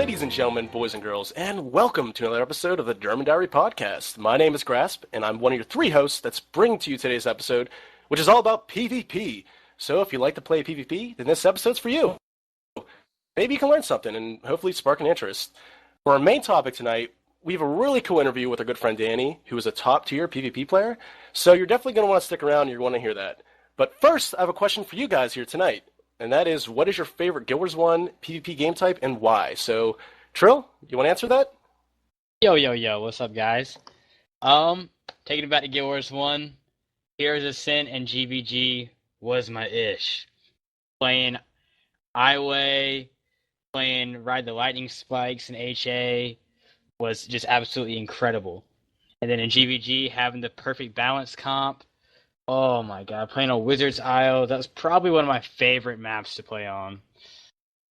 Ladies and gentlemen, boys and girls, and welcome to another episode of the Durmand Diary Podcast. My name is Grasp, and I'm one of your three hosts that's bringing to you today's episode, which is all about PvP. So if you like to play PvP, then this episode's for you. Maybe you can learn something and hopefully spark an interest. For our main topic tonight, we have a really cool interview with our good friend Danny, who is a top-tier PvP player. So you're definitely going to want to stick around and you're going to want to hear that. But first, I have a question for you guys here tonight. And that is, what is your favorite Guild Wars 1 PvP game type and why? So, Trill, you want to answer that? Yo, what's up, guys? Taking it back to Guild Wars 1, Heroes of Sin and GVG was my ish. Playing Iway, playing Ride the Lightning Spikes and HA was just absolutely incredible. And then in GVG, having the perfect balance comp, oh my god, playing on Wizard's Isle, that was probably one of my favorite maps to play on.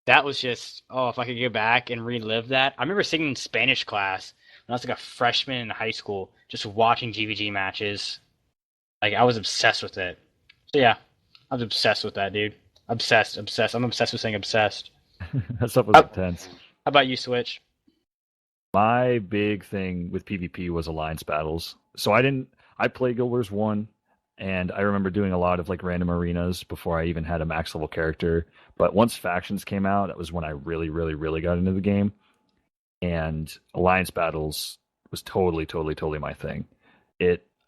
That was just, if I could go back and relive that. I remember sitting in Spanish class when I was like a freshman in high school, just watching GVG matches. Like, I was obsessed with it. So yeah, I was obsessed with that, dude. Obsessed. I'm obsessed with saying obsessed. That stuff was intense. How about you, Switch? My big thing with PvP was alliance battles. So I played Guild Wars 1. And I remember doing a lot of like random arenas before I even had a max level character. But once factions came out, that was when I really got into the game. And alliance battles was totally my thing.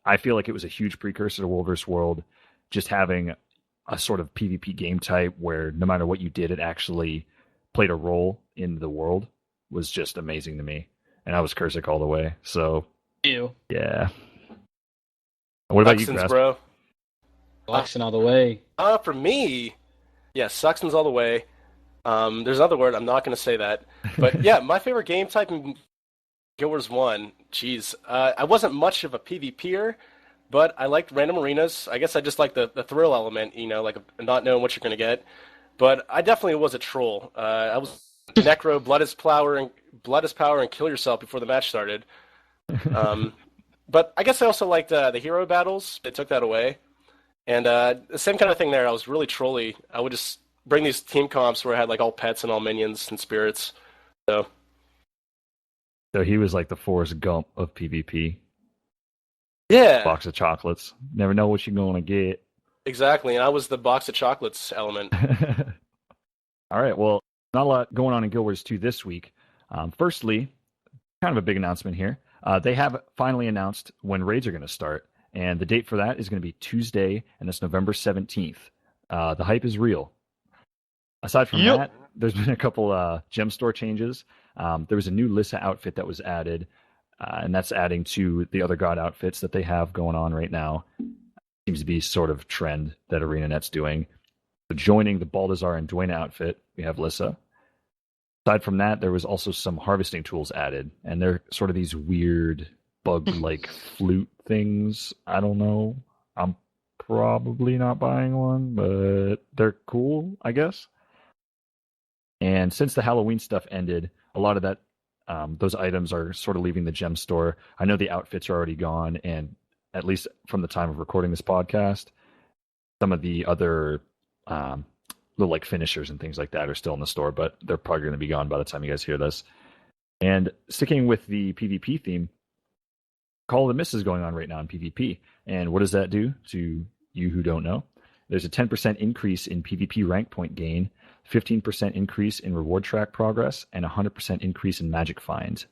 I feel like it was a huge precursor to World vs. World, just having a sort of PvP game type where no matter what you did, it actually played a role in the world was just amazing to me. And I was Cursic all the way. So Ew. Yeah. What about you, Grasp? Bro? Suxton all the way. For me, yeah, Suxton's all the way. There's another word, I'm not going to say that. But yeah, my favorite game type in Guild Wars 1, I wasn't much of a PvPer, but I liked random arenas. I guess I just liked the thrill element, like not knowing what you're going to get. But I definitely was a troll. I was Necro, blood is power, and kill yourself before the match started. But I guess I also liked the hero battles. They took that away. And the same kind of thing there. I was really trolly. I would just bring these team comps where I had like all pets and all minions and spirits. So he was like the Forrest Gump of PvP. Yeah. Box of chocolates. Never know what you're going to get. Exactly. And I was the box of chocolates element. All right. Well, not a lot going on in Guild Wars 2 this week. Firstly, kind of a big announcement here. They have finally announced when raids are going to start, and the date for that is going to be Tuesday, and it's November 17th. The hype is real. Aside from that, there's been a couple gem store changes. There was a new Lissa outfit that was added, and that's adding to the other god outfits that they have going on right now. Seems to be sort of trend that ArenaNet's doing. So joining the Baldassar and Dwayne outfit, we have Lissa. Aside from that, there was also some harvesting tools added, and they're sort of these weird bug-like flute things. I don't know. I'm probably not buying one, but they're cool, I guess. And since the Halloween stuff ended, a lot of that, those items are sort of leaving the gem store. I know the outfits are already gone, and at least from the time of recording this podcast, some of the other little like finishers and things like that are still in the store, but they're probably going to be gone by the time you guys hear this. And sticking with the PvP theme, Call of the Mist is going on right now in PvP. And what does that do to you who don't know? There's a 10% increase in PvP rank point gain, 15% increase in reward track progress, and 100% increase in magic finds.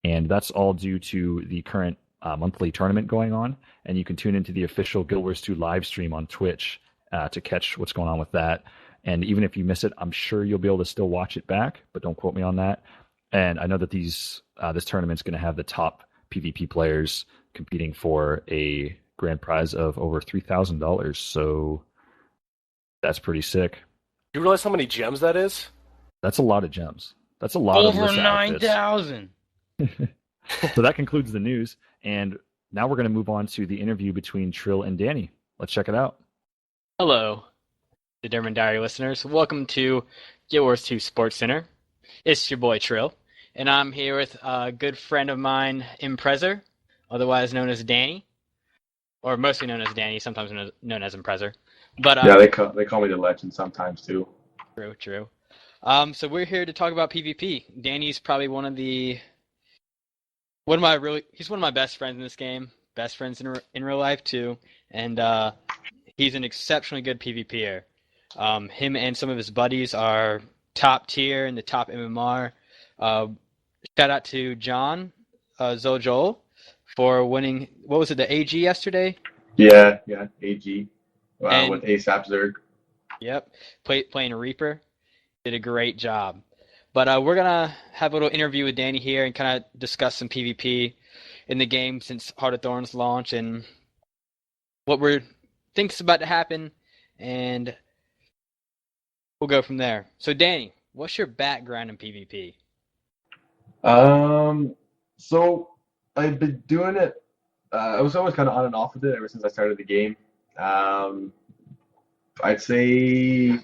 And that's all due to the current monthly tournament going on. And you can tune into the official Guild Wars 2 live stream on Twitch to catch what's going on with that. And even if you miss it, I'm sure you'll be able to still watch it back, but don't quote me on that. And I know that this tournament's going to have the top PvP players competing for a grand prize of over $3,000. So that's pretty sick. You realize how many gems that is? That's a lot of gems. That's a lot over of 9,000. So that concludes the news. And now we're going to move on to the interview between Trill and Danny. Let's check it out. Hello, the Durmand Diary listeners. Welcome to Guild Wars 2 Sports Center. It's your boy Trill, and I'm here with a good friend of mine, Imprezer, otherwise known as Danny, or mostly known as Danny, sometimes known as Imprezer. But yeah, they call me the legend sometimes too. True. So we're here to talk about PvP. Danny's probably he's one of my best friends in this game. Best friends in real life too, and he's an exceptionally good PvPer. Him and some of his buddies are top tier in the top MMR. Shout out to John Zojol for winning. What was it? The AG yesterday. Yeah, AG And- with ASAP Zerg. Yep, playing Reaper. Did a great job. But we're going to have a little interview with Danny here and kind of discuss some PvP in the game since Heart of Thorns launch and what we think's about to happen, and we'll go from there. So Danny, what's your background in PvP? So I've been doing it. I was always kind of on and off with it ever since I started the game. I'd say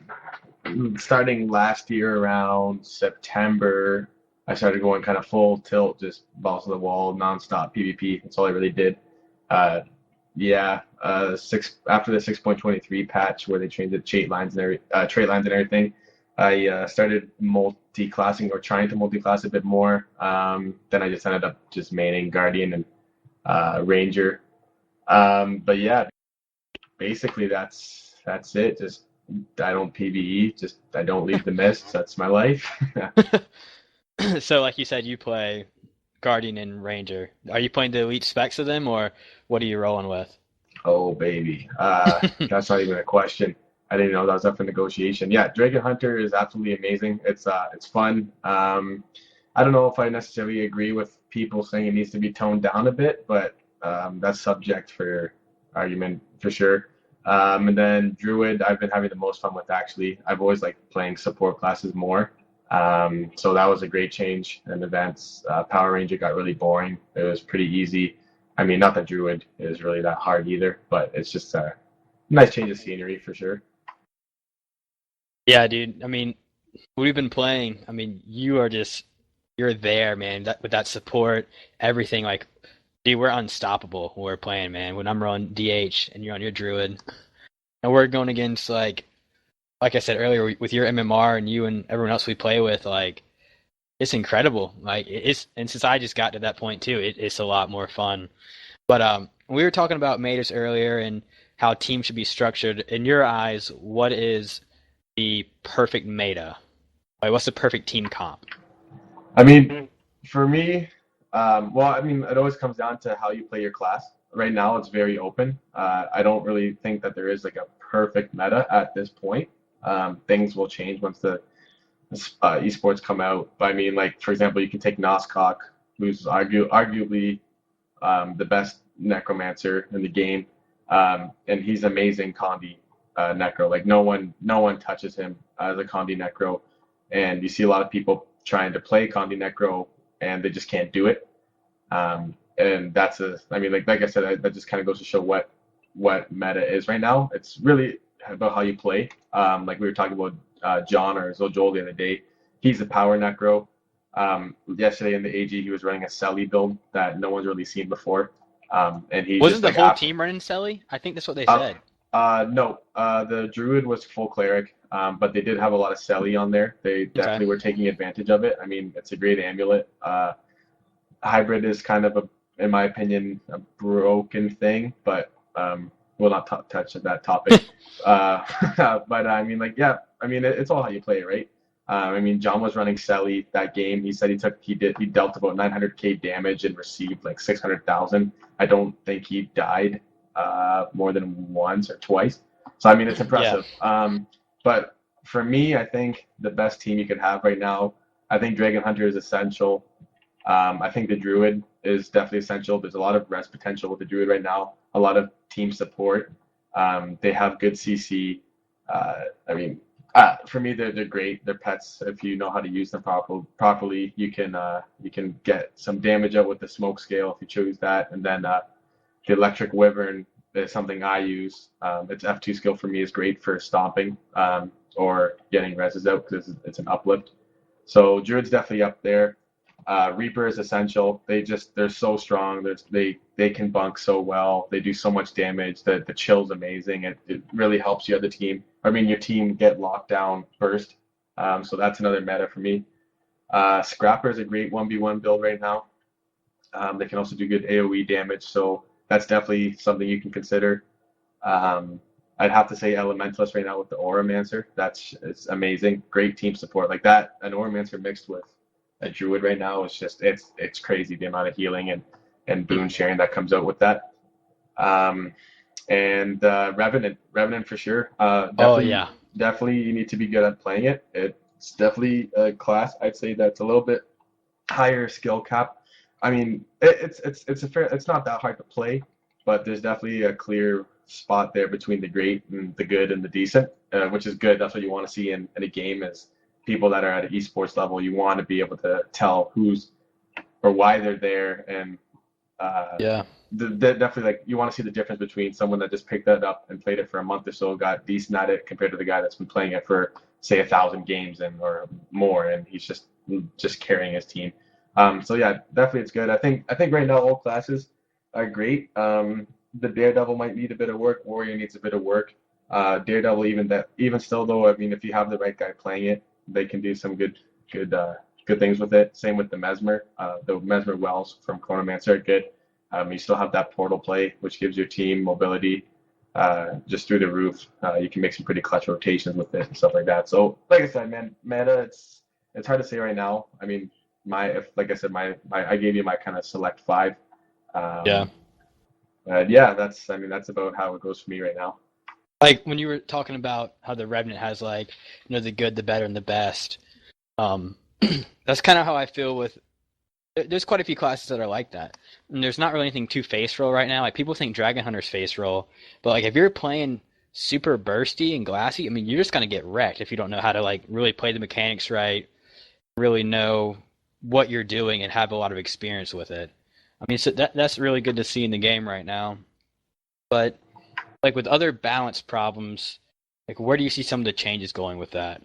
starting last year around September, I started going kind of full tilt, just balls to the wall, nonstop PvP. That's all I really did. After the 6.23 patch where they changed the trait lines and everything, I started multi-classing or trying to multi-class a bit more. Then I just ended up just maining Guardian and Ranger. But yeah, basically that's it. Just I don't PvE. Just I don't leave the mists. That's my life. So like you said, you play Guardian and Ranger. Are you playing the elite specs of them, or what are you rolling with? Oh baby, that's not even a question. I didn't know that was up for negotiation. Yeah, Dragon Hunter is absolutely amazing. It's fun. I don't know if I necessarily agree with people saying it needs to be toned down a bit, but that's subject for argument for sure. And then Druid, I've been having the most fun with actually. I've always liked playing support classes more. So that was a great change in events. Power Ranger got really boring. It was pretty easy. I mean, not that Druid is really that hard either, but it's just a nice change of scenery for sure. Yeah, dude. I mean, we've been playing. I mean, you're there, man. With that support, everything. Like, dude, we're unstoppable when we're playing, man. When I'm running DH and you're on your Druid, and we're going against like I said earlier, with your MMR and you and everyone else we play with, like, it's incredible. Like, and since I just got to that point too, it's a lot more fun. But we were talking about metas earlier and how teams should be structured. In your eyes, what is the perfect meta? Like, what's the perfect team comp? I mean, for me, it always comes down to how you play your class. Right now, it's very open. I don't really think that there is like a perfect meta at this point. Things will change once the esports come out. But I mean, like, for example, you can take Noskok, who's arguably the best necromancer in the game, and he's amazing Condi necro. Like, no one touches him as a Condi necro, and you see a lot of people trying to play Condi necro and they just can't do it. And that's like I said, that just kind of goes to show what meta is right now. It's really about how you play. Like we were talking about John or Zojol the other day. He's a power necro. Yesterday in the AG, he was running a Selly build that no one's really seen before. And he wasn't the whole team running Selly? I think that's what they said. No, the Druid was full cleric, but they did have a lot of Selly on there. They definitely were taking advantage of it. I mean, it's a great amulet. Hybrid is kind of in my opinion, a broken thing, but we'll not touch that topic. But I mean, like, yeah, I mean, it's all how you play it, right? I mean, John was running Selly that game. He said he dealt about 900k damage and received like 600,000. I don't think he died more than once or twice. So I mean, it's impressive. Yeah. But for me, I think the best team you could have right now, I think Dragon Hunter is essential. I think the Druid is definitely essential. There's a lot of res potential with the Druid right now. A lot of team support. They have good CC. I mean, for me, they're great. They're pets. If you know how to use them properly, you can get some damage out with the smoke scale if you choose that. And then the electric wyvern is something I use. Its F2 skill for me is great for stomping or getting reses out because it's an uplift. So Druid's definitely up there. Reaper is essential. They're so strong. They can bunk so well. They do so much damage. The chill's amazing. It really helps you as a team. I mean, your team get lockdown burst. So that's another meta for me. Scrapper is a great 1v1 build right now. They can also do good AoE damage, so that's definitely something you can consider. I'd have to say Elementalist right now with the Auramancer. It's amazing. Great team support. Like that, an Auramancer mixed with a Druid right now is just it's crazy the amount of healing and boon sharing that comes out with that. And Revenant for sure. Definitely you need to be good at playing it. It's definitely a class I'd say that's a little bit higher skill cap. I mean, it's not that hard to play, but there's definitely a clear spot there between the great and the good and the decent, which is good. That's what you want to see in a game is people that are at an esports level. You want to be able to tell who's or why they're there, and definitely like you want to see the difference between someone that just picked that up and played it for a month or so, got decent at it, compared to the guy that's been playing it for say 1,000 games or more, and he's just carrying his team. So yeah, definitely it's good. I think right now all classes are great. The Daredevil might need a bit of work. Warrior needs a bit of work. Daredevil even still though, I mean, if you have the right guy playing it, they can do some good things with it. Same with the Mesmer. The Mesmer Wells from Chronomancer are good. You still have that portal play, which gives your team mobility just through the roof. You can make some pretty clutch rotations with it and stuff like that. So like I said, man, meta, it's hard to say right now. I mean, I gave you my kind of select 5. That's about how it goes for me right now. Like when you were talking about how the Revenant has like, the good, the better, and the best. That's kind of how I feel with. There's quite a few classes that are like that, and there's not really anything too face roll right now. Like people think Dragon Hunter's face roll, but like if you're playing super bursty and glassy, I mean, you're just gonna get wrecked if you don't know how to like really play the mechanics right, really know what you're doing, and have a lot of experience with it. I mean, so that's really good to see in the game right now. But like with other balance problems, like where do you see some of the changes going with that?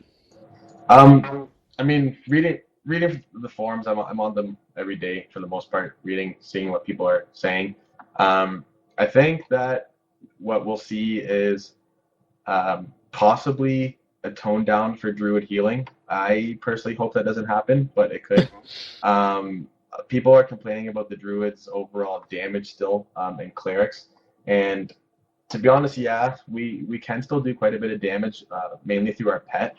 I mean, reading the forums, I'm on them every day for the most part, seeing what people are saying. I think that what we'll see is possibly a tone down for Druid healing. I personally hope that doesn't happen, but it could. People are complaining about the Druids' overall damage still, and clerics. And to be honest, yeah, we can still do quite a bit of damage, mainly through our pet,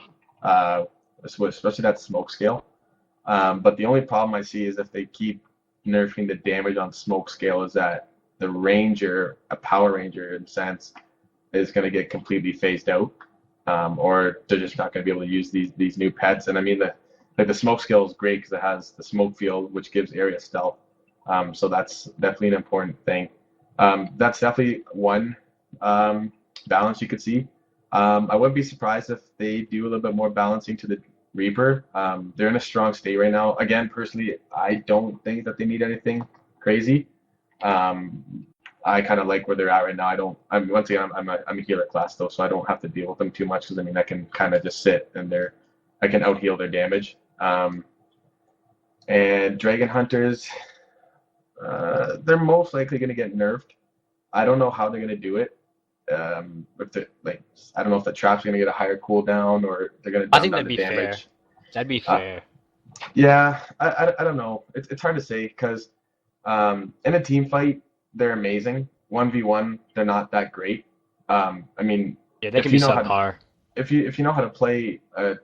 especially that smoke scale. But the only problem I see is if they keep nerfing the damage on smoke scale, is that the ranger, a power ranger in a sense, is going to get completely phased out, or they're just not going to be able to use these new pets. And I mean, the smoke scale is great because it has the smoke field, which gives area stealth. So that's definitely an important thing. That's definitely one balance you could see. I wouldn't be surprised if they do a little bit more balancing to the Reaper. They're in a strong state right now. Again, personally, I don't think that they need anything crazy. I kind of like where they're at right now. Once again, I'm a healer class though, so I don't have to deal with them too much because I mean I can kind of just sit and I can out heal their damage. And Dragon Hunters, they're most likely going to get nerfed. I don't know how they're going to do it. I don't know if the trap's going to get a higher cooldown or they're going to dumb down the damage. Fair. That'd be fair. Yeah, I don't know. It's hard to say because in a team fight they're amazing. 1v1 they're not that great. I mean, yeah, they can be subpar. If you know how to play a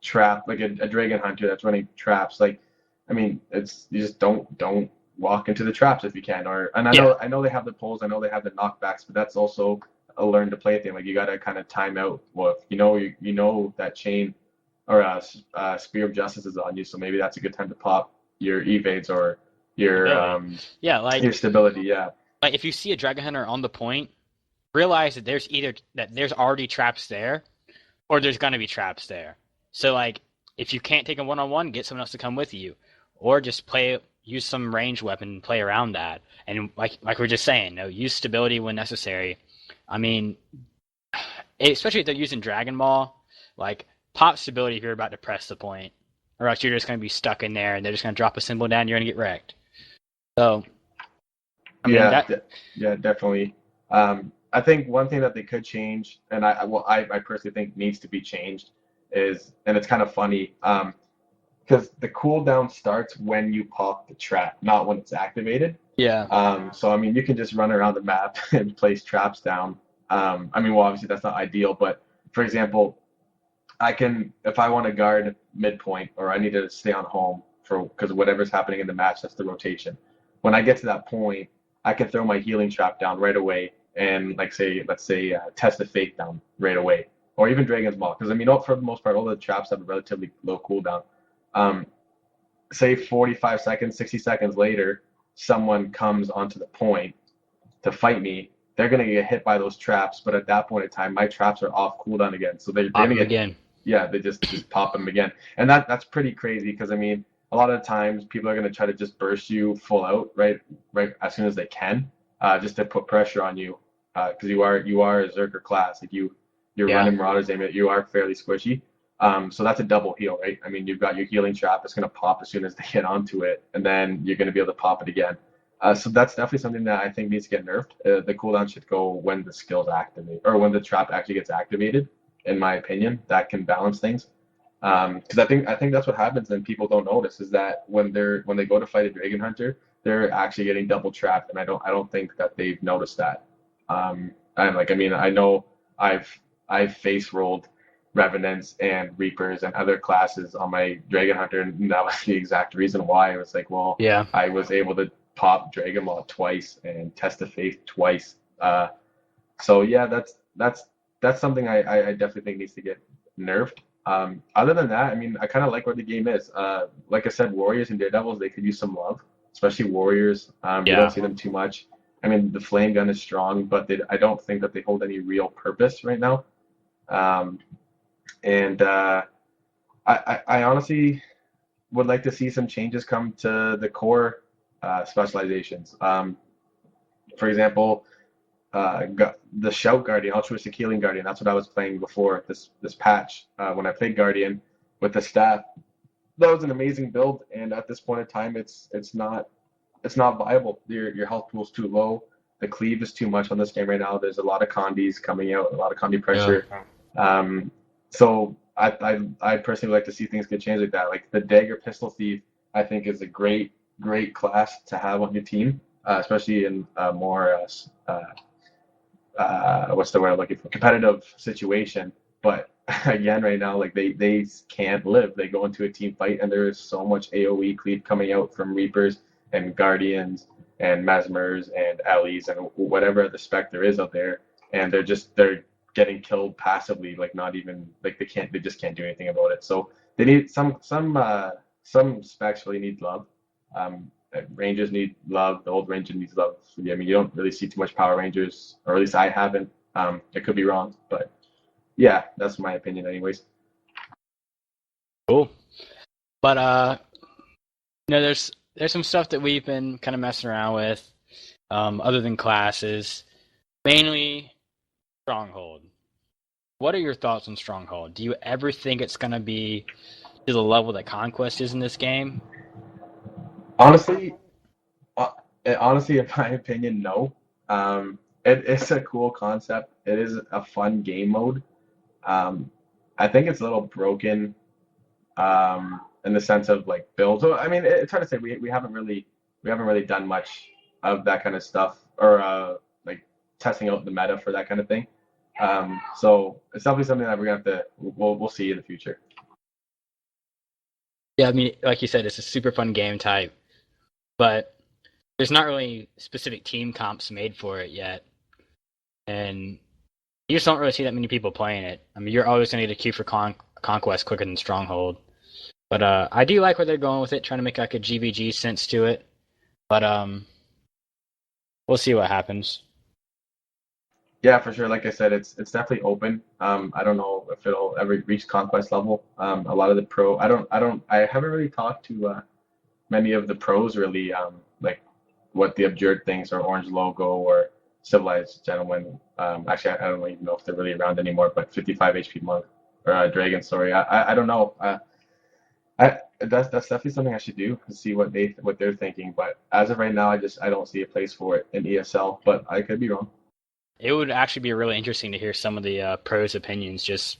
trap like a Dragon Hunter that's running traps, like I mean, you just don't walk into the traps if you can. I know they have the pulls, I know they have the knockbacks, but that's also a learn to play thing. Like you gotta kind of time out. Well, if you know that chain or Spear of Justice is on you, so maybe that's a good time to pop your evades or your your stability. Yeah. Like if you see a Dragon Hunter on the point, realize that there's already traps there, or there's gonna be traps there. So like if you can't take a 1-on-1, get someone else to come with you, or just use some range weapon and play around that. And like we're just saying, use stability when necessary. I mean, especially if they're using Dragon Maul, like pop stability if you're about to press the point, or else you're just going to be stuck in there and they're just going to drop a symbol down. You're going to get wrecked. So, I mean, definitely. I think one thing that they could change, and I personally think needs to be changed, is, and it's kind of funny, because the cooldown starts when you pop the trap, not when it's activated. Yeah. So I mean, you can just run around the map and place traps down. I mean, well, obviously that's not ideal, but for example, I can, if I want to guard midpoint or I need to stay on home because whatever's happening in the match, that's the rotation. When I get to that point, I can throw my healing trap down right away and let's say test the fake down right away, or even Dragon's Maw, because I mean, for the most part, all the traps have a relatively low cooldown. Um, Say 45 seconds, 60 seconds later, someone comes onto the point to fight me. They're gonna get hit by those traps, but at that point in time, my traps are off cooldown again, so they're Pop gonna him get again. yeah, they just pop them again, and that's pretty crazy because I mean, a lot of times people are gonna try to just burst you full out right as soon as they can, just to put pressure on you, because you are a Zerker class. Like you're Yeah. running Marauders Amulet, you are fairly squishy. So that's a double heal, right? I mean, you've got your healing trap. It's gonna pop as soon as they get onto it, and then you're gonna be able to pop it again. So that's definitely something that I think needs to get nerfed. The cooldown should go when the skills activate, or when the trap actually gets activated. In my opinion, that can balance things. Because I think that's what happens, and people don't notice is that when they go to fight a Dragon Hunter, they're actually getting double trapped, and I don't think that they've noticed that. And like I mean, I know I've face rolled Revenants and Reapers and other classes on my Dragon Hunter, and that was the exact reason why. It was like, well, Yeah. I was able to pop Dragon Maw twice and test the faith twice. So yeah, that's something I definitely think needs to get nerfed. Other than that, I mean, I kind of like where the game is. Like I said, Warriors and Daredevils, they could use some love, especially Warriors. You Yeah. don't see them too much. I mean, the flame gun is strong, but I don't think that they hold any real purpose right now. And I honestly would like to see some changes come to the core specializations. For example, the Shout Guardian, Altruistic Healing Guardian. That's what I was playing before this patch. When I played Guardian with the staff, that was an amazing build. And at this point in time, it's not viable. Your health pool is too low. The cleave is too much on this game right now. There's a lot of condies coming out, a lot of condi pressure. So I personally would like to see things get changed like that. Like the Dagger Pistol Thief, I think is a great class to have on your team, especially in a more what's the word I'm looking for, competitive situation. But again, right now, like they can't live. They go into a team fight, and there is so much AOE cleave coming out from Reapers and Guardians and Mesmers and Ellies and whatever other spec there is out there, and they're getting killed passively, like not even like they just can't do anything about it. So they need some specs really need love. Rangers need love. The old Ranger needs love. I mean, you don't really see too much Power Rangers, or at least I haven't. I could be wrong, but yeah, that's my opinion, anyways. Cool. But there's some stuff that we've been kind of messing around with, other than classes, mainly Stronghold. What are your thoughts on Stronghold? Do you ever think it's gonna be to the level that Conquest is in this game? Honestly, in my opinion, no. It's a cool concept. It is a fun game mode. I think it's a little broken in the sense of like build. So I mean, it's hard to say. We haven't really done much of that kind of stuff, or like testing out the meta for that kind of thing. So it's definitely something that we're gonna have to we'll see in the future. Yeah, I mean, like you said, it's a super fun game type, but there's not really specific team comps made for it yet, and you just don't really see that many people playing it. I mean, you're always going to get a queue for Conquest quicker than Stronghold, but I do like where they're going with it, trying to make like a GVG sense to it, but we'll see what happens. Yeah, for sure. Like I said, it's definitely open. I don't know if it'll ever reach Conquest level. A lot of the I haven't really talked to many of the pros really, like what the Abjured thinks, or Orange Logo, or Civilized Gentleman. Actually, I don't even know if they're really around anymore, but 55 HP Monk, or Dragon, sorry. I don't know. That's definitely something I should do, to see what they're thinking. But as of right now, I don't see a place for it in ESL, but I could be wrong. It would actually be really interesting to hear some of the pros' opinions, just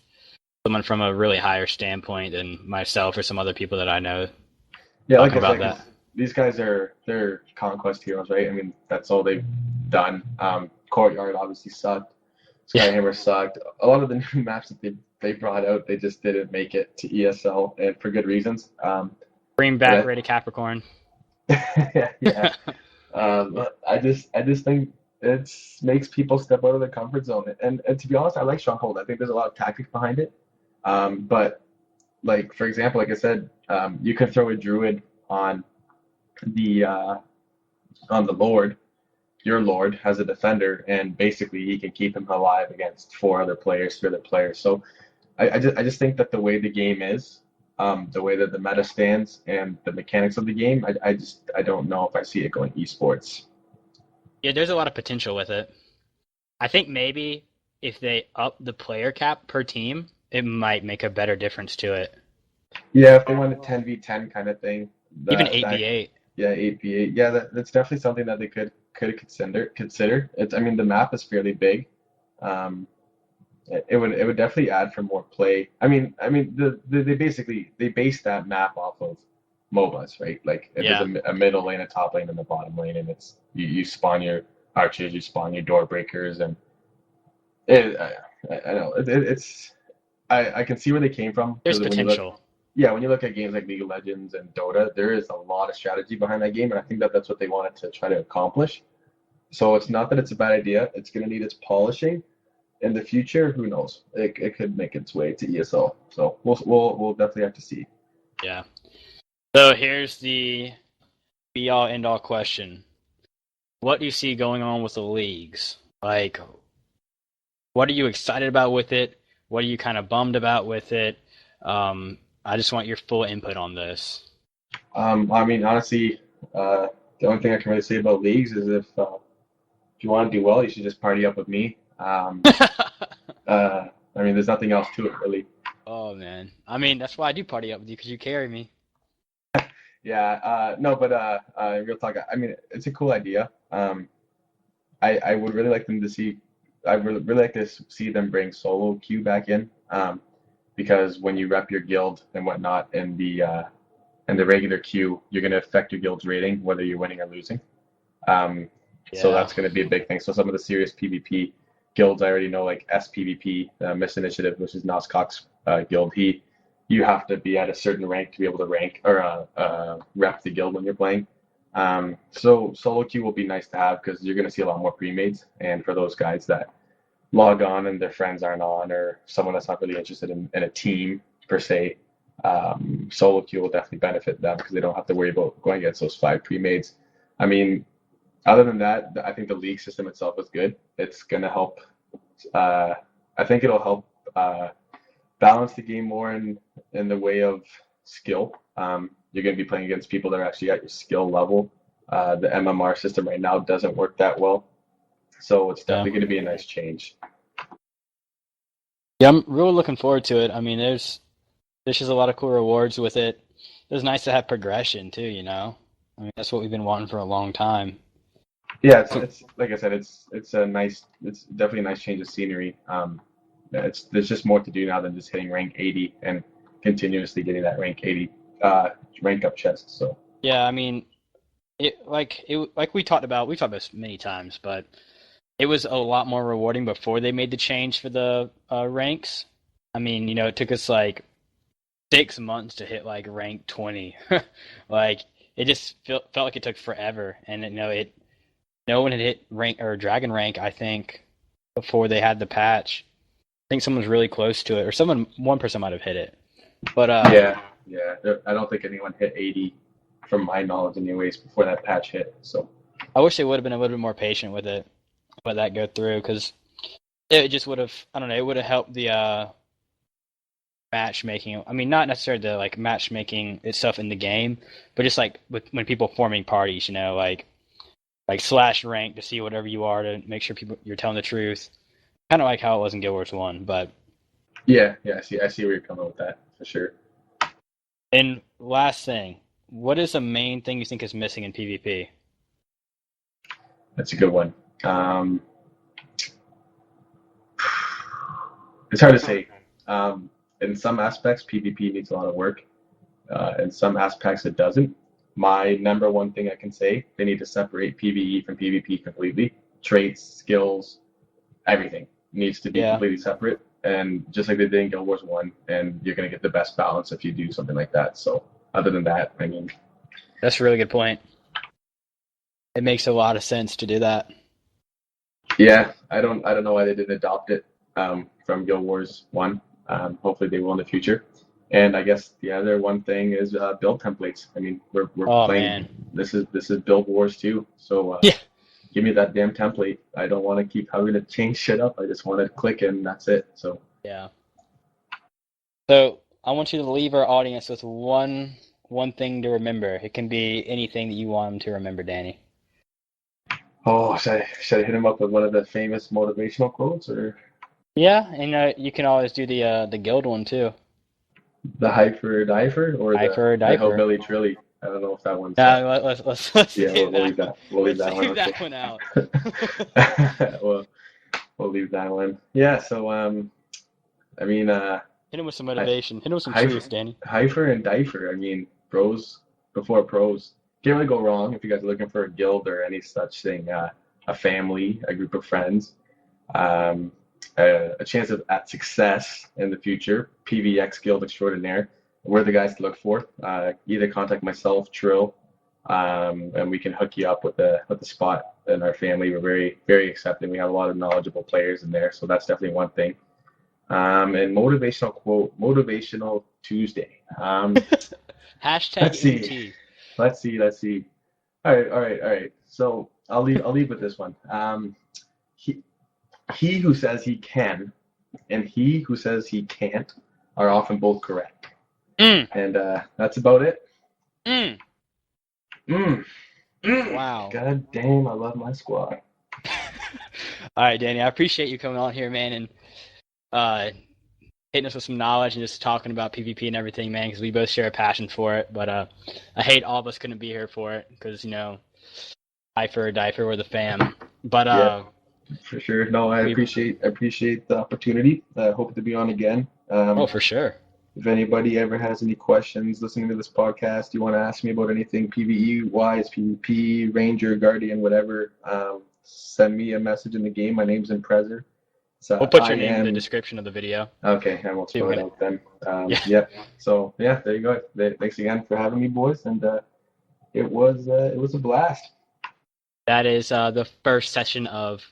someone from a really higher standpoint than myself or some other people that I know. Yeah, like Talking I about said, that. these guys they're conquest heroes, right? I mean, that's all they've done. Courtyard obviously sucked. Skyhammer sucked. A lot of the new maps that they brought out, they just didn't make it to ESL, and for good reasons. Bring back Ready Capricorn. Yeah. I just think it makes people step out of their comfort zone. And to be honest, I like Stronghold. I think there's a lot of tactics behind it. But like for example, like I said, you can throw a druid on the Lord. Your Lord has a defender, and basically he can keep him alive against three other players. So I just think that the way the game is, the way that the meta stands, and the mechanics of the game, I don't know if I see it going esports. Yeah, there's a lot of potential with it. I think maybe if they up the player cap per team, it might make a better difference to it. Yeah, if they want a 10v10 kind of thing, Even 8v8. Yeah, 8v8. Yeah, that's definitely something that they could consider. I mean, the map is fairly big. Um, it would definitely add for more play. They base that map off of MOBAs, right? Like Yeah. there's a middle lane, a top lane, and a bottom lane, and it's you spawn your archers, you spawn your door breakers, and I know it's I can see where they came from. There's 'Cause potential. when you look at games like League of Legends and Dota, there is a lot of strategy behind that game, and I think that that's what they wanted to try to accomplish. So it's not that it's a bad idea. It's going to need its polishing. In the future, who knows? It could make its way to ESL. So we'll definitely have to see. Yeah. So here's the be-all, end-all question. What do you see going on with the leagues? Like, what are you excited about with it? What are you kind of bummed about with it? I just want your full input on this. I mean, honestly, the only thing I can really say about leagues is if you want to do well, you should just party up with me. I mean, there's nothing else to it, really. Oh, man. I mean, that's why I do party up with you, because you carry me. Yeah, no, but real talk. I mean, it's a cool idea. I would really like them to see. I would really like to see them bring solo queue back in, because when you rep your guild and whatnot in the regular queue, you're going to affect your guild's rating whether you're winning or losing. So that's going to be a big thing. So some of the serious PvP guilds I already know, like SPVP, Miss Initiative, which is Noscock's guild. You have to be at a certain rank to be able to rank or rep the guild when you're playing. So solo queue will be nice to have because you're going to see a lot more pre-mades. And for those guys that log on and their friends aren't on, or someone that's not really interested in a team per se, solo queue will definitely benefit them because they don't have to worry about going against those 5 pre-mades. I mean, other than that, I think the league system itself is good. It's going to help. I think it'll help balance the game more in the way of skill. You're going to be playing against people that are actually at your skill level. The MMR system right now doesn't work that well. So it's definitely going to be a nice change. Yeah, I'm really looking forward to it. I mean, there's just a lot of cool rewards with it. It's nice to have progression too, you know? I mean, that's what we've been wanting for a long time. Yeah, it's like I said, it's definitely a nice change of scenery. There's just more to do now than just hitting rank 80 and continuously getting that rank 80 rank up chest. So yeah, I mean, like we talked about this many times, but it was a lot more rewarding before they made the change for the ranks. I mean, you know, it took us like 6 months to hit like rank 20. Like it just felt like it took forever, and no one had hit rank or dragon rank, I think, before they had the patch. I think someone's really close to it, or one person might have hit it. But yeah, I don't think anyone hit 80, from my knowledge, anyways, before that patch hit. So I wish they would have been a little bit more patient with it, let that go through, because it just would have. I don't know. It would have helped the matchmaking. I mean, not necessarily the like matchmaking itself in the game, but just like when people forming parties, you know, like slash rank to see whatever you are to make sure you're telling the truth. Kind of like how it was in Guild Wars 1, but yeah, I see where you're coming with that for sure. And last thing, what is the main thing you think is missing in PvP? That's a good one. It's hard to say. in some aspects, PvP needs a lot of work. In some aspects, it doesn't. My number one thing I can say, they need to separate PvE from PvP completely. Traits, skills, everything needs to be completely separate. And just like they did in Guild Wars 1, and you're going to get the best balance if you do something like that. So other than that, I mean... That's a really good point. It makes a lot of sense to do that. Yeah, I don't know why they didn't adopt it from Guild Wars 1. Hopefully they will in the future. And I guess the other one thing is build templates. I mean, we're playing. Man. This is Build Wars 2. So give me that damn template. I don't want to keep having to change shit up. I just want to click and that's it. So yeah. So I want you to leave our audience with one thing to remember. It can be anything that you want them to remember, Danny. Oh, should I hit him up with one of the famous motivational quotes, or? Yeah, and you can always do the guild one too. The Hyper Diaper or the Hillbilly Trilly. I don't know if that one's. Let's yeah, we'll leave that. We'll leave that one. Leave that one out. we'll leave that one. Yeah. So I mean. Hit him with some motivation. Hit him with some truth, Danny. Hyper and Diaper. I mean, pros before pros. Can't really go wrong if you guys are looking for a guild or any such thing. A family, a group of friends. A chance at success in the future. PVX Guild Extraordinaire. We're the guys to look for. Either contact myself, Trill, and we can hook you up with the spot in our family. We're very, very accepting. We have a lot of knowledgeable players in there, so that's definitely one thing. And motivational quote, Motivational Tuesday. Hashtag Let's see. All right. So I'll leave with this one. He who says he can and he who says he can't are often both correct. And that's about it. Wow. God damn, I love my squad. All right, Danny, I appreciate you coming on here, man, and hitting us with some knowledge and just talking about PvP and everything, man, because we both share a passion for it. But I hate all of us couldn't be here for it because, Hyper or Diaper, we're the fam. But yeah, for sure. No, I appreciate the opportunity. I hope to be on again. For sure. If anybody ever has any questions listening to this podcast, you want to ask me about anything PvE-wise, PvP, Ranger, Guardian, whatever, send me a message in the game. My name's Imprezer. So we'll put your name in the description of the video. Okay, I won't spell it out then. Yeah. So yeah, there you go. Thanks again for having me, boys, and it was a blast. That is the first session of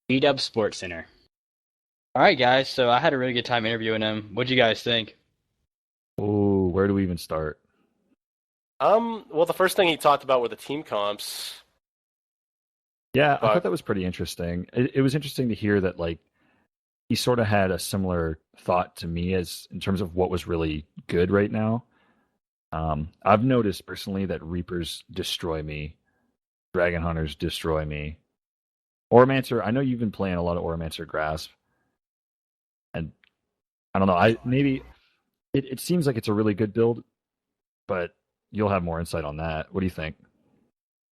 B-Dub Sports Center. All right, guys. So I had a really good time interviewing him. What'd you guys think? Oh, where do we even start? Well, the first thing he talked about were the team comps. Yeah, I thought that was pretty interesting. It was interesting to hear that, like, he sort of had a similar thought to me as in terms of what was really good right now. I've noticed personally that Reapers destroy me, Dragon Hunters destroy me. Oromancer, I know you've been playing a lot of Oromancer Grasp, and I don't know. Maybe it seems like it's a really good build, but you'll have more insight on that. What do you think?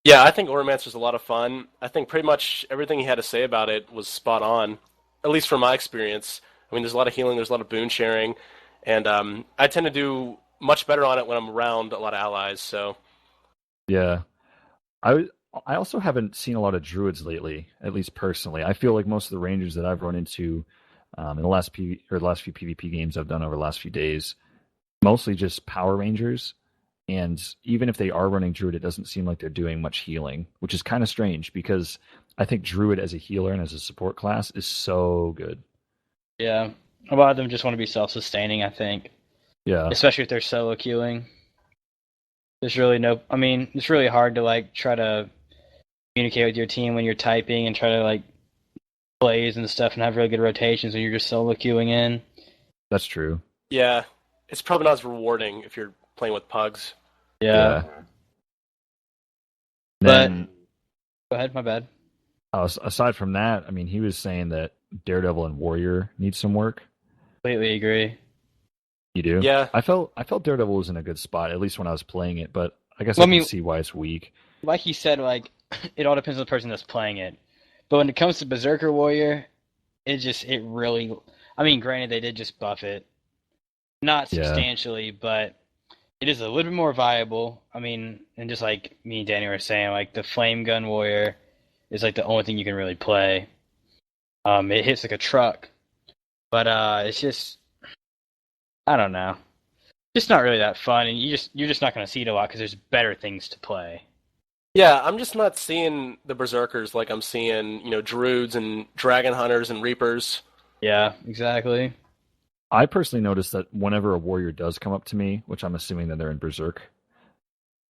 Yeah, I think Oromancer's a lot of fun. I think pretty much everything he had to say about it was spot on, at least from my experience. I mean, there's a lot of healing, there's a lot of boon sharing, and I tend to do much better on it when I'm around a lot of allies. So, yeah, I also haven't seen a lot of druids lately, at least personally. I feel like most of the rangers that I've run into in the last few PvP games I've done over the last few days, mostly just power rangers. And even if they are running druid, it doesn't seem like they're doing much healing, which is kind of strange because I think druid as a healer and as a support class is so good. Yeah, a lot of them just want to be self-sustaining, I think. Yeah. Especially if they're solo queuing. There's really it's really hard to, like, try to communicate with your team when you're typing and try to, like, plays and stuff and have really good rotations when you're just solo queuing in. That's true. Yeah, it's probably not as rewarding if you're playing with pugs. Yeah. But go ahead, my bad. Aside from that, I mean, he was saying that Daredevil and Warrior need some work. Completely agree. You do? Yeah. I felt Daredevil was in a good spot, at least when I was playing it, but I guess I can see why it's weak. Like he said, like, it all depends on the person that's playing it. But when it comes to Berserker Warrior, it really... I mean, granted, they did just buff it. Not Yeah. substantially, but it is a little bit more viable. I mean, and just like me and Danny were saying, like the Flame Gun Warrior is like the only thing you can really play. It hits like a truck, but it's just I don't know, just not really that fun, and you're just not going to see it a lot because there's better things to play. Yeah, I'm just not seeing the Berserkers like I'm seeing, Druids and Dragon Hunters and Reapers. Yeah, exactly. I personally noticed that whenever a warrior does come up to me, which I'm assuming that they're in Berserk,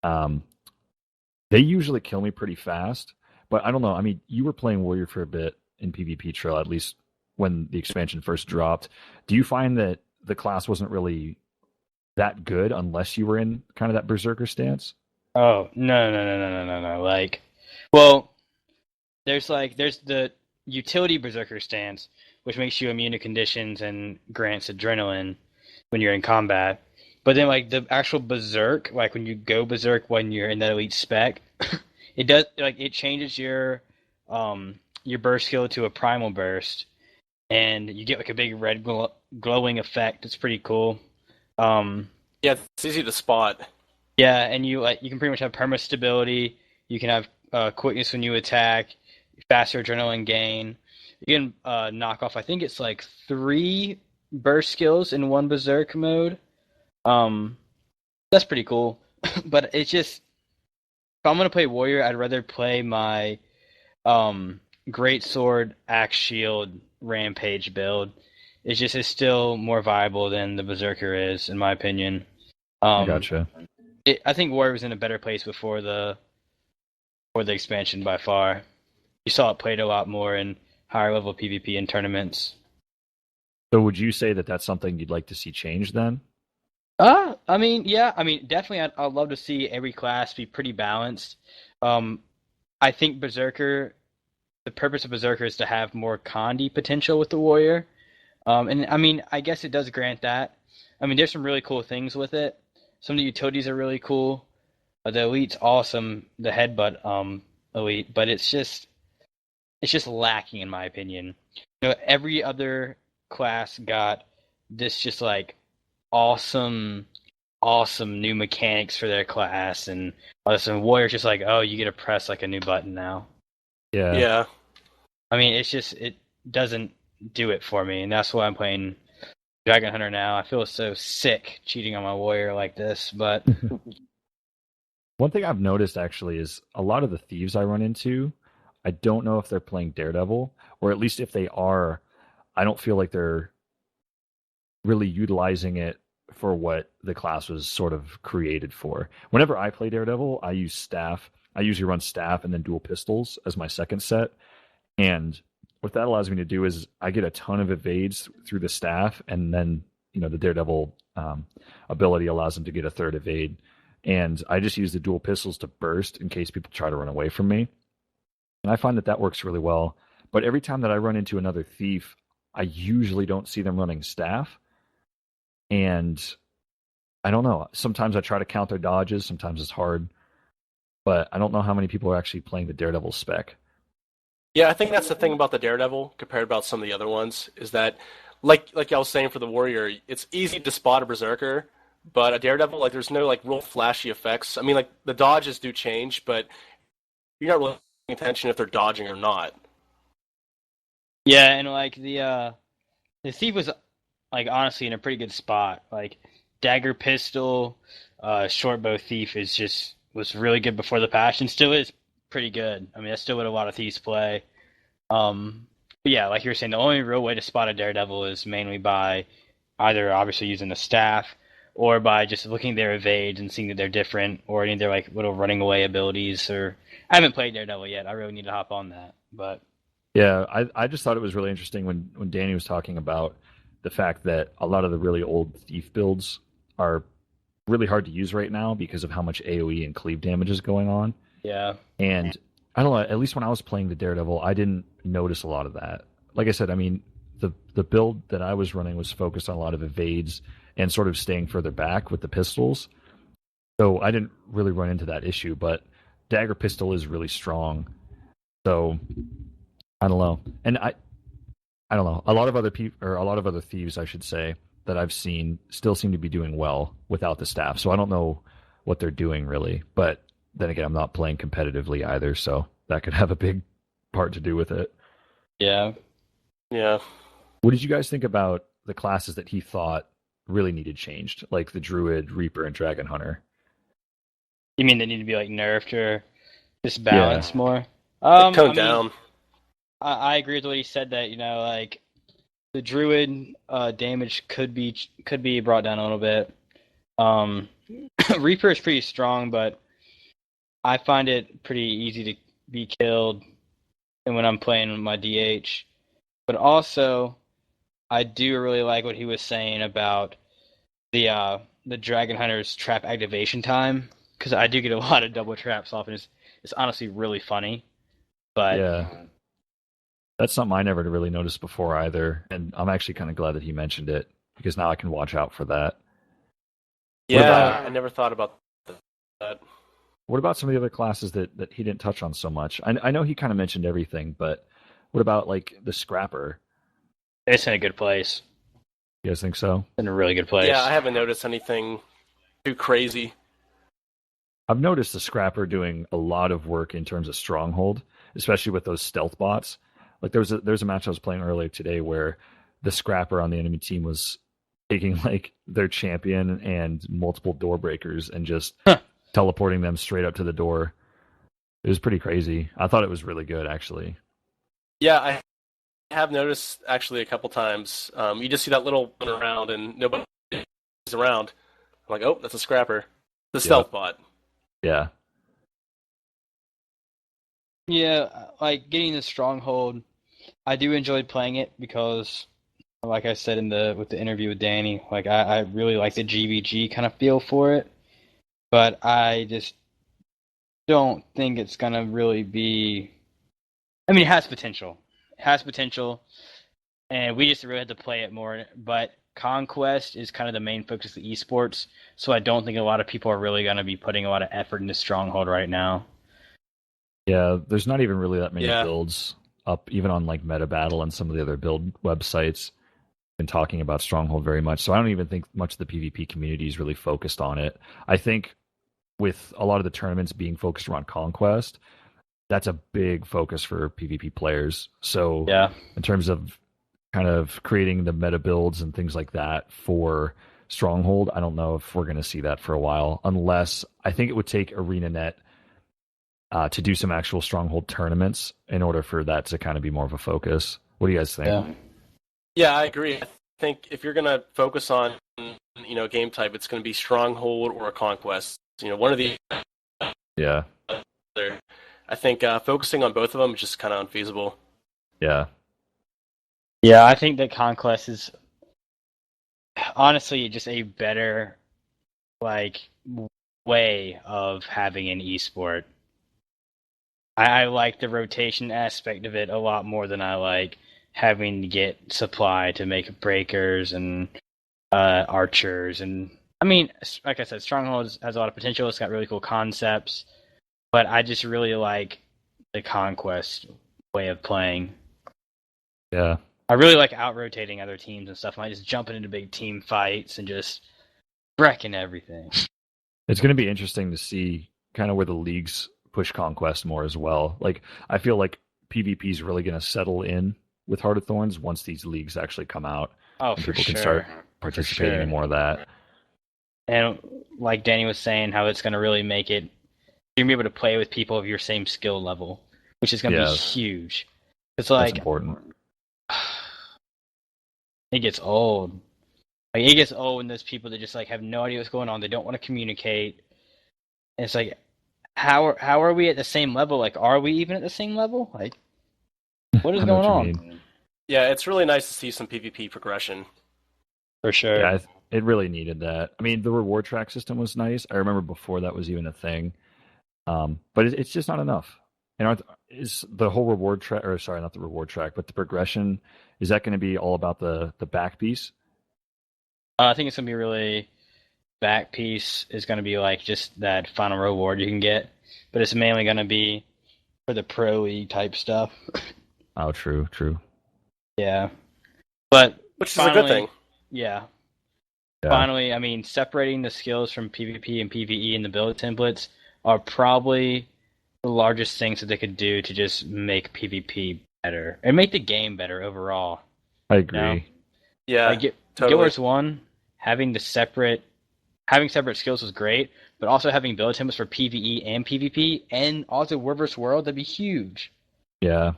they usually kill me pretty fast. But I don't know. I mean, you were playing warrior for a bit in PvP Trill, at least when the expansion first dropped. Do you find that the class wasn't really that good unless you were in kind of that Berserker stance? Oh no! Like, well, there's the utility Berserker stance, which makes you immune to conditions and grants adrenaline when you're in combat. But then, like the actual Berserk, like when you go Berserk when you're in that elite spec, it does like it changes your burst skill to a primal burst, and you get like a big red glowing effect. It's pretty cool. Yeah, it's easy to spot. Yeah, and you can pretty much have perma stability. You can have quickness when you attack, faster adrenaline gain. You can knock off. I think it's like 3 burst skills in one Berserk mode. That's pretty cool. But it's just if I'm gonna play warrior, I'd rather play my great sword, axe shield, rampage build. It's still more viable than the Berserker is, in my opinion. I gotcha. I think Warrior was in a better place before the expansion by far. You saw it played a lot more in higher level PvP and tournaments. So would you say that that's something you'd like to see change then? I mean, yeah. I mean, definitely I'd love to see every class be pretty balanced. I think Berserker, the purpose of Berserker is to have more Condi potential with the Warrior. And I mean, I guess it does grant that. I mean, there's some really cool things with it. Some of the utilities are really cool. The elite's awesome. The headbutt elite, but it's just lacking in my opinion. Every other class got this just like awesome new mechanics for their class, and some Warriors just like, oh, you get to press like a new button now. Yeah. Yeah. I mean, it doesn't do it for me, and that's why I'm playing Dragon Hunter now. I feel so sick cheating on my warrior like this, but One thing I've noticed actually is a lot of the thieves I run into, I don't know if they're playing Daredevil, or at least if they are, I don't feel like they're really utilizing it for what the class was sort of created for. Whenever I play Daredevil, I use staff. I usually run staff and then dual pistols as my second set. And what that allows me to do is I get a ton of evades through the staff, and then the Daredevil ability allows them to get a third evade. And I just use the dual pistols to burst in case people try to run away from me. And I find that works really well. But every time that I run into another thief, I usually don't see them running staff. And I don't know. Sometimes I try to count their dodges. Sometimes it's hard. But I don't know how many people are actually playing the Daredevil spec. Yeah, I think that's the thing about the Daredevil compared about some of the other ones is that, like I was saying for the Warrior, it's easy to spot a Berserker, but a Daredevil, like there's no like real flashy effects. I mean, like the dodges do change, but you're not really paying attention if they're dodging or not. yeah, and like the thief was like honestly in a pretty good spot. Like dagger pistol, short bow thief was really good before the patch and still is pretty good. I mean, that's still what a lot of thieves play. But yeah, like you were saying, the only real way to spot a Daredevil is mainly by either obviously using the staff or by just looking at their evades and seeing that they're different, or any of their like little running away abilities. Or I haven't played Daredevil yet. I really need to hop on that. But yeah, I just thought it was really interesting when Danny was talking about the fact that a lot of the really old thief builds are really hard to use right now because of how much AoE and cleave damage is going on. yeah. And I don't know, at least when I was playing the Daredevil, I didn't notice a lot of that. Like I said, I mean, the build that I was running was focused on a lot of evades and sort of staying further back with the pistols. So I didn't really run into that issue, but dagger pistol is really strong. So I don't know. And I don't know. A lot of other thieves, I should say, that I've seen still seem to be doing well without the staff. So I don't know what they're doing really. But then again, I'm not playing competitively either, so that could have a big part to do with it. Yeah. Yeah. What did you guys think about the classes that he thought really needed changed, like the Druid, Reaper, and Dragon Hunter? You mean they need to be like nerfed or just balanced more? Toned down. I agree with what he said that, like the Druid damage could be brought down a little bit. Reaper is pretty strong, but I find it pretty easy to be killed and when I'm playing my DH. But also, I do really like what he was saying about the Dragon Hunter's trap activation time, because I do get a lot of double traps off, and it's honestly really funny. But yeah, that's something I never really noticed before either, and I'm actually kind of glad that he mentioned it because now I can watch out for that. Yeah, I never thought about that. What about some of the other classes that he didn't touch on so much? I know he kind of mentioned everything, but what about like the Scrapper? it's in a good place. You guys think so? It's in a really good place. Yeah, I haven't noticed anything too crazy. I've noticed the Scrapper doing a lot of work in terms of Stronghold, especially with those stealth bots. Like there's a match I was playing earlier today where the Scrapper on the enemy team was taking like their champion and multiple door breakers and just teleporting them straight up to the door. It was pretty crazy. I thought it was really good, actually. Yeah, I have noticed actually a couple times. You just see that little one around and nobody is around. I'm like, oh, that's a Scrapper. The stealth bot. Yeah. Yeah, like getting the Stronghold, I do enjoy playing it because, like I said with the interview with Danny, like I really like the GVG kind of feel for it, but I just don't think it's gonna really be. I mean, it has potential. It has potential, and we just really have to play it more. But Conquest is kind of the main focus of esports, so I don't think a lot of people are really gonna be putting a lot of effort into Stronghold right now. Yeah, there's not even really that many builds up, even on like Meta Battle and some of the other build websites been talking about Stronghold very much. So I don't even think much of the PvP community is really focused on it. I think with a lot of the tournaments being focused around Conquest, that's a big focus for PvP players. So in terms of kind of creating the meta builds and things like that for Stronghold, I don't know if we're going to see that for a while, unless I think it would take ArenaNet to do some actual Stronghold tournaments in order for that to kind of be more of a focus. What do you guys think? Yeah, I agree. I think if you're going to focus on, game type, it's going to be Stronghold or a Conquest. One of the other. I think focusing on both of them is just kind of unfeasible. Yeah. Yeah, I think that Conquest is honestly just a better way of having an esport. I like the rotation aspect of it a lot more than I like having to get supply to make breakers and archers. And I mean, like I said, Stronghold has a lot of potential. It's got really cool concepts, but I just really like the Conquest way of playing. Yeah. I really like out-rotating other teams and stuff. I just jumping into big team fights and just wrecking everything. It's going to be interesting to see kind of where the leagues push Conquest more as well. Like, I feel like PvP is really going to settle in with Heart of Thorns once these leagues actually come out. Oh, and for people sure. can start participating in more of that. And like Danny was saying, how it's going to really make it, you're going to be able to play with people of your same skill level, which is going to be huge. It's like, that's important. It gets old. Like, it gets old when there's people that just have no idea what's going on. They don't want to communicate. And it's like, how are we at the same level? Like, are we even at the same level? Like, what is going on? Yeah, it's really nice to see some PvP progression. For sure. Yeah, it really needed that. I mean, the reward track system was nice. I remember before that was even a thing. But it's just not enough. And is the whole reward track, or sorry, not the reward track, but the progression, is that going to be all about the back piece? I think it's going to be really, back piece is going to be just that final reward you can get. But it's mainly going to be for the Pro League type stuff. Oh, true. Yeah. But which is a good thing. Yeah. finally, I mean, separating the skills from PvP and PvE in the build templates are probably the largest things that they could do to just make PvP better and make the game better overall. I agree. You know? Yeah, Like totally. Guild Wars 1, having separate skills was great, but also having build templates for PvE and PvP and also World vs. World, that'd be huge. Yeah.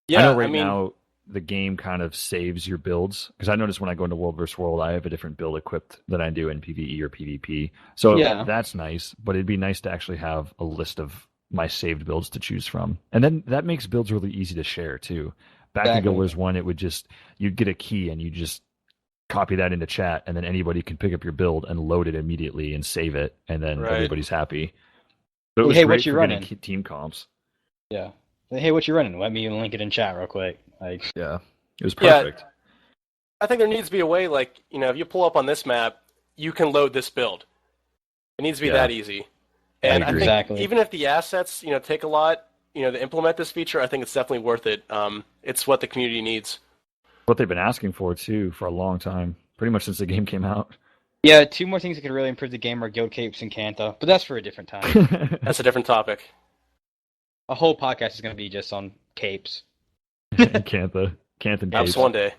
Yeah, I know now the game kind of saves your builds, because I notice when I go into World vs. World, I have a different build equipped than I do in PvE or PvP. So that's nice, but it'd be nice to actually have a list of my saved builds to choose from. And then that makes builds really easy to share too. Back in Guild Wars 1, it would you'd get a key and you just copy that into chat, and then anybody can pick up your build and load it immediately and save it, and then everybody's happy. So it was great for getting team comps. Yeah. Hey, what you running? Let me link it in chat real quick. Yeah, it was perfect. Yeah, I think there needs to be a way, like, if you pull up on this map, you can load this build. It needs to be that easy. And I think even if the assets, take a lot, to implement this feature, I think it's definitely worth it. It's what the community needs. What they've been asking for, too, for a long time. Pretty much since the game came out. Yeah, 2 more things that could really improve the game are guild capes and Cantha, but that's for a different time. That's a different topic. A whole podcast is going to be just on capes. And Cantha and capes. Perhaps one day.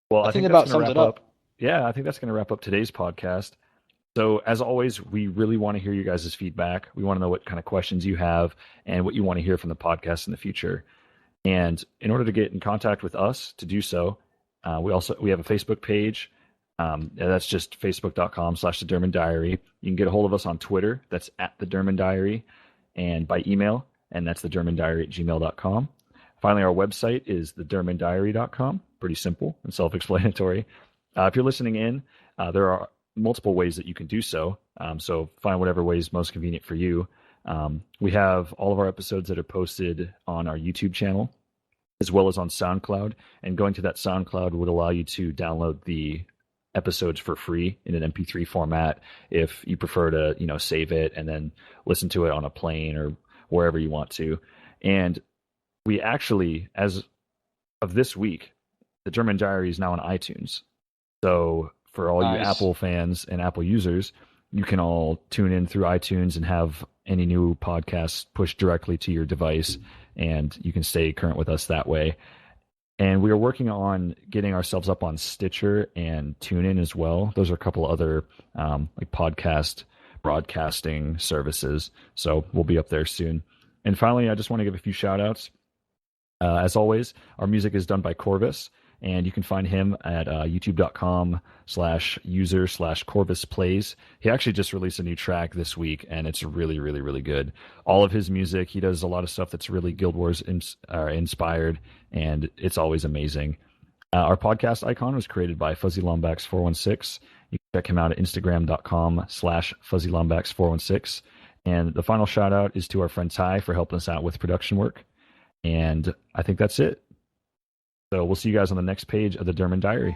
Well, I think that's going to wrap up. Yeah, I think that's going to wrap up today's podcast. So, as always, we really want to hear you guys' feedback. We want to know what kind of questions you have and what you want to hear from the podcast in the future. And in order to get in contact with us to do so, we have a Facebook page. That's just facebook.com/the Durmand Diary. You can get a hold of us on Twitter. That's @the Durmand Diary. And by email, and that's the DurmandDiary@gmail.com. Finally, our website is thedurmanddiary.com. Pretty simple and self-explanatory. If you're listening in, there are multiple ways that you can do so. So find whatever way is most convenient for you. We have all of our episodes that are posted on our YouTube channel, as well as on SoundCloud. And going to that SoundCloud would allow you to download the episodes for free in an MP3 format if you prefer to, save it and then listen to it on a plane or wherever you want to. And we actually, as of this week, the Durmand Diary is now on iTunes. So for all you Apple fans and Apple users, you can all tune in through iTunes and have any new podcasts pushed directly to your device, and you can stay current with us that way. And we are working on getting ourselves up on Stitcher and TuneIn as well. Those are a couple other like podcast broadcasting services. So we'll be up there soon. And finally, I just want to give a few shout outs. As always, our music is done by Corvus, and you can find him at youtube.com/user/Corvus Plays. He actually just released a new track this week, and it's really, really, really good. All of his music, he does a lot of stuff that's really Guild Wars inspired, and it's always amazing. Our podcast icon was created by Fuzzy Lombax 416. You can check him out at instagram.com/Fuzzy Lombax 416. And the final shout out is to our friend Ty for helping us out with production work. And I think that's it. So we'll see you guys on the next page of the Durmand Diary.